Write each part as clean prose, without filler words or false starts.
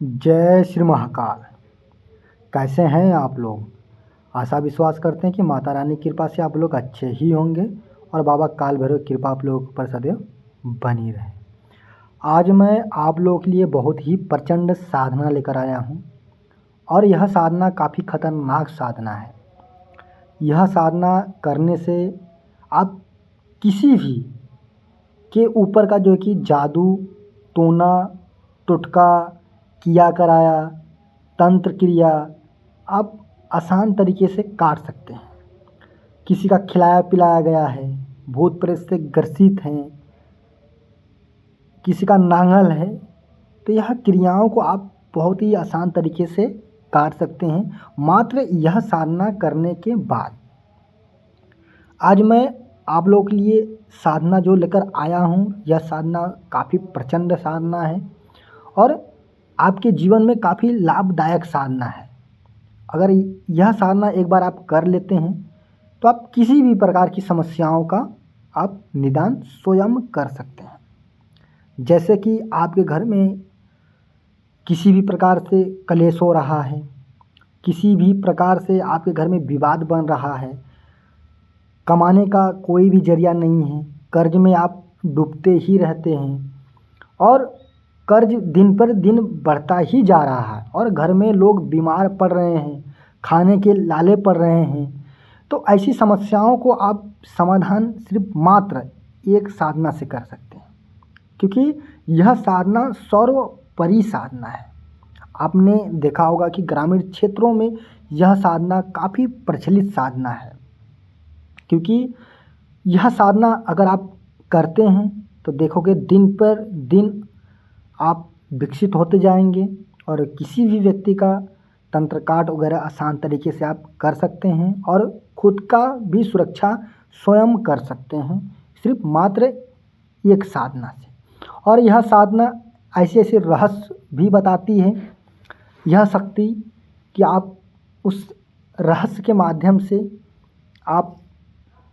जय श्री महाकाल। कैसे हैं आप लोग? आशा विश्वास करते हैं कि माता रानी की कृपा से आप लोग अच्छे ही होंगे और बाबा काल भैरव की कृपा आप लोगों पर सदैव बनी रहे। आज मैं आप लोगों के लिए बहुत ही प्रचंड साधना लेकर आया हूं और यह साधना काफ़ी खतरनाक साधना है। यह साधना करने से आप किसी भी के ऊपर का जो कि जादू, टोना, टोटका, किया कराया, तंत्र क्रिया आप आसान तरीके से काट सकते हैं। किसी का खिलाया पिलाया गया है, भूत प्रेत से ग्रसित हैं, किसी का नांगल है, तो यह क्रियाओं को आप बहुत ही आसान तरीके से काट सकते हैं मात्र यह साधना करने के बाद। आज मैं आप लोगों के लिए साधना जो लेकर आया हूँ, यह साधना काफ़ी प्रचंड साधना है और आपके जीवन में काफ़ी लाभदायक साधना है। अगर यह साधना एक बार आप कर लेते हैं तो आप किसी भी प्रकार की समस्याओं का आप निदान स्वयं कर सकते हैं। जैसे कि आपके घर में किसी भी प्रकार से कलेश हो रहा है, किसी भी प्रकार से आपके घर में विवाद बन रहा है, कमाने का कोई भी जरिया नहीं है, कर्ज में आप डूबते ही रहते हैं और कर्ज दिन पर दिन बढ़ता ही जा रहा है और घर में लोग बीमार पड़ रहे हैं, खाने के लाले पड़ रहे हैं, तो ऐसी समस्याओं को आप समाधान सिर्फ मात्र एक साधना से कर सकते हैं, क्योंकि यह साधना सर्वोपरि साधना है। आपने देखा होगा कि ग्रामीण क्षेत्रों में यह साधना काफ़ी प्रचलित साधना है, क्योंकि यह साधना अगर आप करते हैं तो देखोगे दिन पर दिन आप विकसित होते जाएंगे और किसी भी व्यक्ति का तंत्र काट वगैरह आसान तरीके से आप कर सकते हैं और खुद का भी सुरक्षा स्वयं कर सकते हैं सिर्फ मात्र एक साधना से। और यह साधना ऐसे ऐसे रहस्य भी बताती है यह शक्ति कि आप उस रहस्य के माध्यम से आप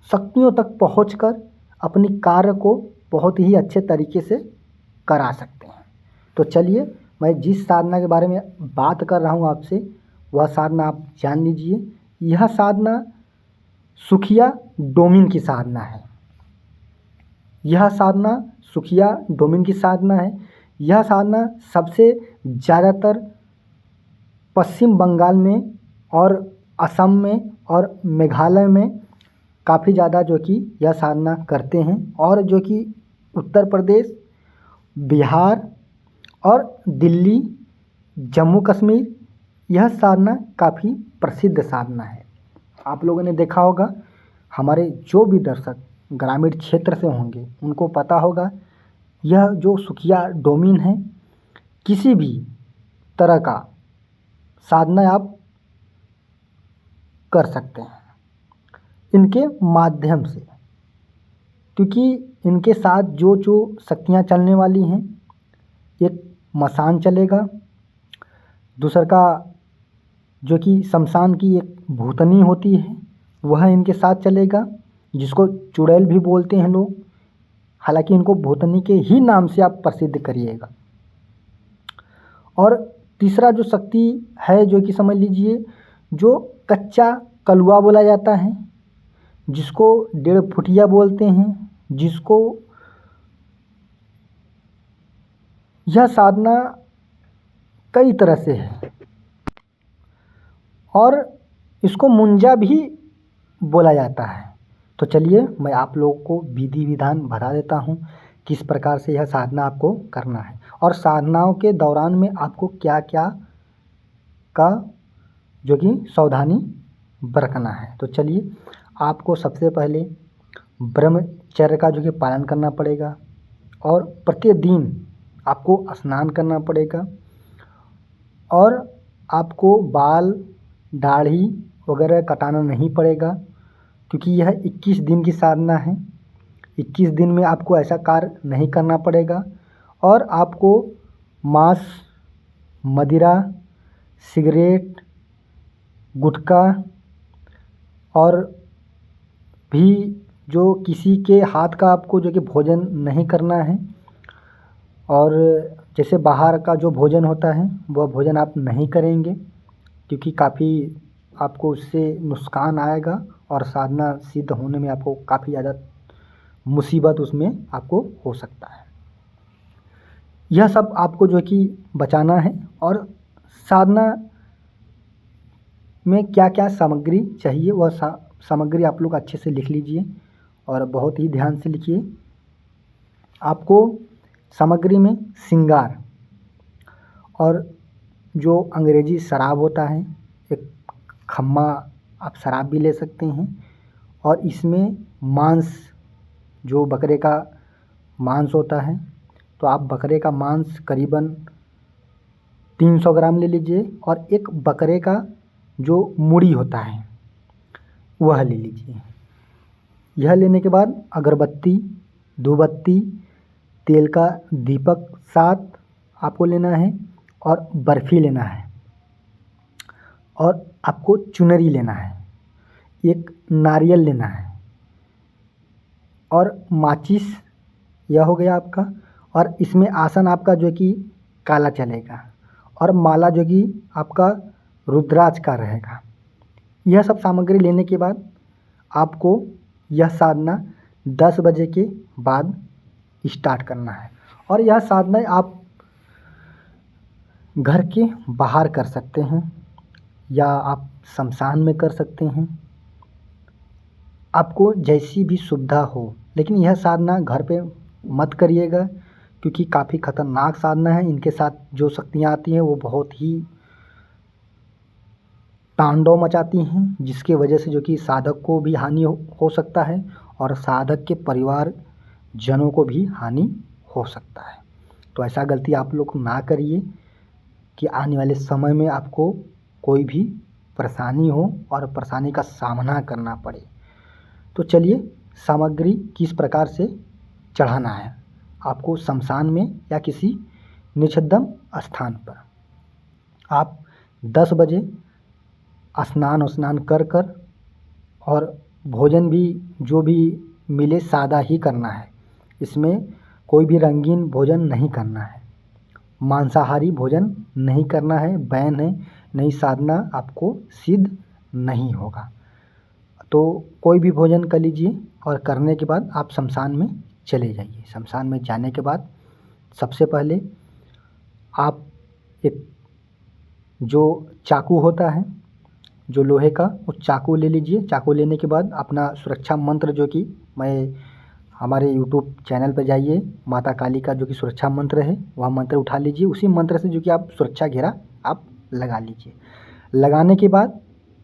शक्तियों तक पहुंचकर अपनी कार्य को बहुत ही अच्छे तरीके से करा सकते हैं। तो चलिए, मैं जिस साधना के बारे में बात कर रहा हूँ आपसे, वह साधना आप जान लीजिए। यह साधना सुखिया डोमिन की साधना है। यह साधना सुखिया डोमिन की साधना है। यह साधना सबसे ज़्यादातर पश्चिम बंगाल में और असम में और मेघालय में काफ़ी ज़्यादा जो कि यह साधना करते हैं और जो कि उत्तर प्रदेश, बिहार और दिल्ली, जम्मू कश्मीर यह साधना काफ़ी प्रसिद्ध साधना है। आप लोगों ने देखा होगा, हमारे जो भी दर्शक ग्रामीण क्षेत्र से होंगे उनको पता होगा यह जो सुखिया डोमिन है, किसी भी तरह का साधना आप कर सकते हैं इनके माध्यम से, क्योंकि इनके साथ जो जो शक्तियाँ चलने वाली हैं, एक मसान चलेगा, दूसरा का जो कि शमशान की एक भूतनी होती है वह इनके साथ चलेगा, जिसको चुड़ैल भी बोलते हैं लोग, हालांकि इनको भूतनी के ही नाम से आप प्रसिद्ध करिएगा। और तीसरा जो शक्ति है जो कि समझ लीजिए, जो कच्चा कलुआ बोला जाता है, जिसको 1.5 फुटिया बोलते हैं, जिसको यह साधना कई तरह से है और इसको मुंजा भी बोला जाता है। तो चलिए, मैं आप लोगों को विधि विधान बता देता हूँ किस प्रकार से यह साधना आपको करना है और साधनाओं के दौरान में आपको क्या क्या का जो कि सावधानी बरतना है। तो चलिए, आपको सबसे पहले ब्रह्मचर्य का जो कि पालन करना पड़ेगा और प्रतिदिन आपको स्नान करना पड़ेगा और आपको बाल दाढ़ी वगैरह कटाना नहीं पड़ेगा, क्योंकि यह 21 दिन की साधना है। 21 दिन में आपको ऐसा कार्य नहीं करना पड़ेगा और आपको मांस, मदिरा, सिगरेट, गुटखा और भी जो किसी के हाथ का आपको जो कि भोजन नहीं करना है। और जैसे बाहर का जो भोजन होता है वह भोजन आप नहीं करेंगे, क्योंकि काफ़ी आपको उससे नुकसान आएगा और साधना सिद्ध होने में आपको काफ़ी ज़्यादा मुसीबत उसमें आपको हो सकता है। यह सब आपको जो कि बचाना है। और साधना में क्या क्या सामग्री चाहिए वह सामग्री आप लोग अच्छे से लिख लीजिए और बहुत ही ध्यान से लिखिए। आपको सामग्री में श्रृंगार और जो अंग्रेजी शराब होता है, एक खम्मा आप शराब भी ले सकते हैं, और इसमें मांस, जो बकरे का मांस होता है, तो आप बकरे का मांस करीबन 300 ग्राम ले लीजिए, और एक बकरे का जो मूड़ी होता है वह ले लीजिए। यह लेने के बाद अगरबत्ती, धूपबत्ती, तेल का दीपक साथ आपको लेना है, और बर्फ़ी लेना है, और आपको चुनरी लेना है, एक नारियल लेना है, और माचिस, यह हो गया आपका। और इसमें आसन आपका जो कि काला चलेगा, और माला जो कि आपका रुद्राक्ष का रहेगा। यह सब सामग्री लेने के बाद आपको यह साधना 10 बजे के बाद स्टार्ट करना है। और यह साधना आप घर के बाहर कर सकते हैं या आप शमशान में कर सकते हैं, आपको जैसी भी सुविधा हो। लेकिन यह साधना घर पे मत करिएगा, क्योंकि काफ़ी खतरनाक साधना है। इनके साथ जो शक्तियाँ आती हैं वो बहुत ही तांडव मचाती हैं, जिसके वजह से जो कि साधक को भी हानि हो सकता है, और साधक के परिवार जनों को भी हानि हो सकता है। तो ऐसा गलती आप लोग ना करिए कि आने वाले समय में आपको कोई भी परेशानी हो और परेशानी का सामना करना पड़े। तो चलिए, सामग्री किस प्रकार से चढ़ाना है आपको शमशान में या किसी निषिद्धम स्थान पर। आप 10 बजे स्नान कर और भोजन भी जो भी मिले सादा ही करना है। इसमें कोई भी रंगीन भोजन नहीं करना है, मांसाहारी भोजन नहीं करना है, बैन है, नहीं साधना आपको सिद्ध नहीं होगा। तो कोई भी भोजन कर लीजिए, और करने के बाद आप शमशान में चले जाइए। शमशान में जाने के बाद सबसे पहले आप एक जो चाकू होता है, जो लोहे का, उस चाकू ले लीजिए। चाकू लेने के बाद अपना सुरक्षा मंत्र, जो कि मैं हमारे यूट्यूब चैनल पर जाइए, माता काली का जो कि सुरक्षा मंत्र है वह मंत्र उठा लीजिए। उसी मंत्र से जो कि आप सुरक्षा घेरा आप लगा लीजिए। लगाने के बाद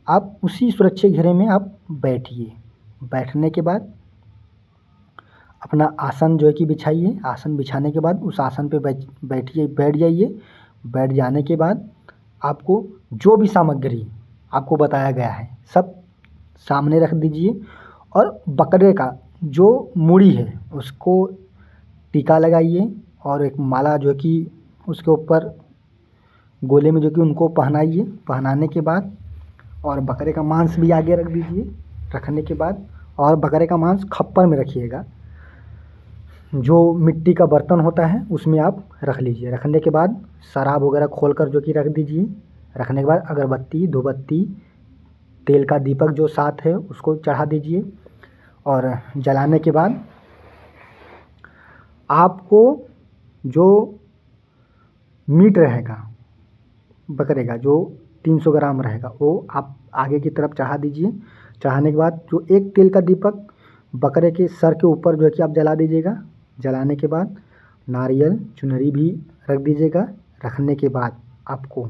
आप उसी सुरक्षा घेरे में आप बैठिए। बैठने के बाद अपना आसन जो है कि बिछाइए। आसन बिछाने के बाद उस आसन पे बैठ जाइए। बैठ जाने के बाद आपको जो भी सामग्री आपको बताया गया है सब सामने रख दीजिए, और बकरे का जो मूड़ी है उसको टीका लगाइए, और एक माला जो कि उसके ऊपर गोले में जो कि उनको पहनाइए। पहनाने के बाद और बकरे का मांस भी आगे रख दीजिए। रखने के बाद और बकरे का मांस खप्पर में रखिएगा, जो मिट्टी का बर्तन होता है उसमें आप रख लीजिए। रखने के बाद शराब वगैरह खोल कर जो कि रख दीजिए। रखने के बाद अगरबत्ती, धूपबत्ती, तेल का दीपक जो साथ है उसको चढ़ा दीजिए। और जलाने के बाद आपको जो मीट रहेगा बकरे का, जो 300 ग्राम रहेगा, वो आप आगे की तरफ चढ़ा दीजिए। चढ़ाने के बाद जो एक तेल का दीपक बकरे के सर के ऊपर जो है कि आप जला दीजिएगा। जलाने के बाद नारियल, चुनरी भी रख दीजिएगा। रखने के बाद आपको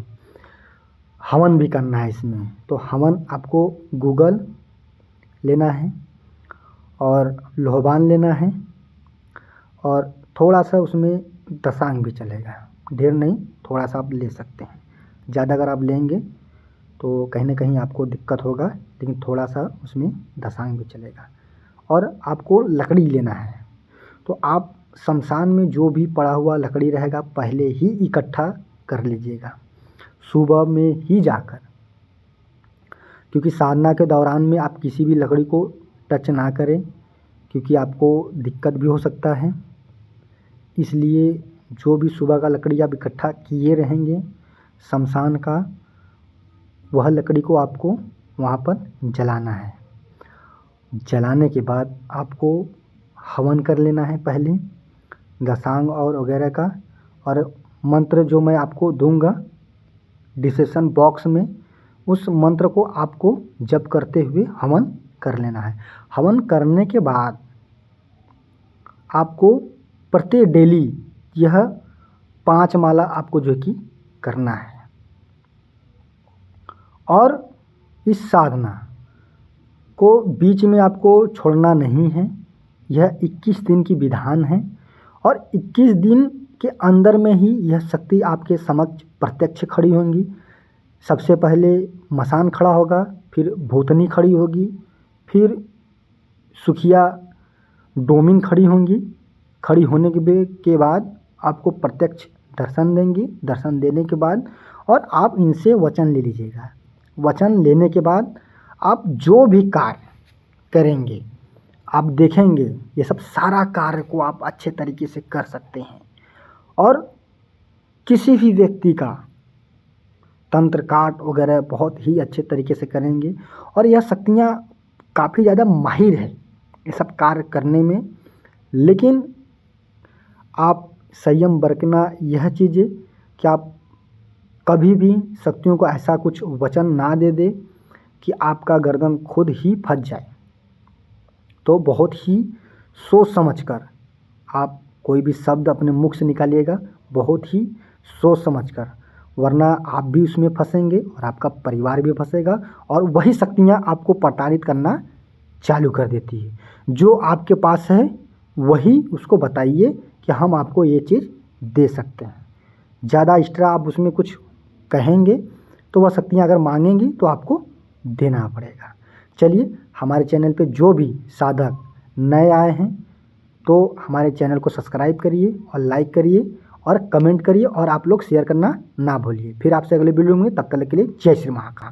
हवन भी करना है इसमें। तो हवन आपको गूगल लेना है, और लोहबान लेना है, और थोड़ा सा उसमें दशांग भी चलेगा। ढेर नहीं, थोड़ा सा आप ले सकते हैं। ज़्यादा अगर आप लेंगे तो कहीं ना कहीं आपको दिक्कत होगा, लेकिन थोड़ा सा उसमें दशांग भी चलेगा। और आपको लकड़ी लेना है। तो आप शमशान में जो भी पड़ा हुआ लकड़ी रहेगा पहले ही इकट्ठा कर लीजिएगा, सुबह में ही जाकर, क्योंकि साधना के दौरान में आप किसी भी लकड़ी को टच ना करें, क्योंकि आपको दिक्कत भी हो सकता है। इसलिए जो भी सुबह का लकड़ी आप इकट्ठा किए रहेंगे शमशान का, वह लकड़ी को आपको वहाँ पर जलाना है। जलाने के बाद आपको हवन कर लेना है पहले घसांग और वगैरह का, और मंत्र जो मैं आपको दूंगा डिस्क्रिप्शन बॉक्स में, उस मंत्र को आपको जप करते हुए हवन कर लेना है। हवन करने के बाद आपको प्रत्येक डेली यह 5 माला आपको जो कि करना है। और इस साधना को बीच में आपको छोड़ना नहीं है। यह 21 दिन की विधान है और 21 दिन के अंदर में ही यह शक्ति आपके समक्ष प्रत्यक्ष खड़ी होंगी। सबसे पहले मसान खड़ा होगा, फिर भूतनी खड़ी होगी, फिर सुखिया डोमिन खड़ी होंगी। खड़ी होने के बाद आपको प्रत्यक्ष दर्शन देंगी। दर्शन देने के बाद और आप इनसे वचन ले लीजिएगा। वचन लेने के बाद आप जो भी कार्य करेंगे, आप देखेंगे ये सब सारा कार्य को आप अच्छे तरीके से कर सकते हैं। और किसी भी व्यक्ति का तंत्र काट वगैरह बहुत ही अच्छे तरीके से करेंगे। और यह शक्तियाँ काफ़ी ज़्यादा माहिर है ये सब कार्य करने में। लेकिन आप संयम बरतना यह चीज़ कि आप कभी भी शक्तियों को ऐसा कुछ वचन ना दे दे कि आपका गर्दन खुद ही फंस जाए। तो बहुत ही सोच समझकर आप कोई भी शब्द अपने मुख से निकालिएगा, बहुत ही सोच समझकर, वरना आप भी उसमें फंसेंगे और आपका परिवार भी फंसेगा और वही शक्तियाँ आपको प्रताड़ित करना चालू कर देती है। जो आपके पास है वही उसको बताइए कि हम आपको ये चीज़ दे सकते हैं। ज़्यादा एक्स्ट्रा आप उसमें कुछ कहेंगे तो वह शक्तियाँ अगर मांगेंगी तो आपको देना पड़ेगा। चलिए, हमारे चैनल पे जो भी साधक नए आए हैं तो हमारे चैनल को सब्सक्राइब करिए और लाइक करिए और कमेंट करिए और आप लोग शेयर करना ना भूलिए। फिर आपसे अगले वीडियो में, तब तक के लिए जय श्री महाकाल।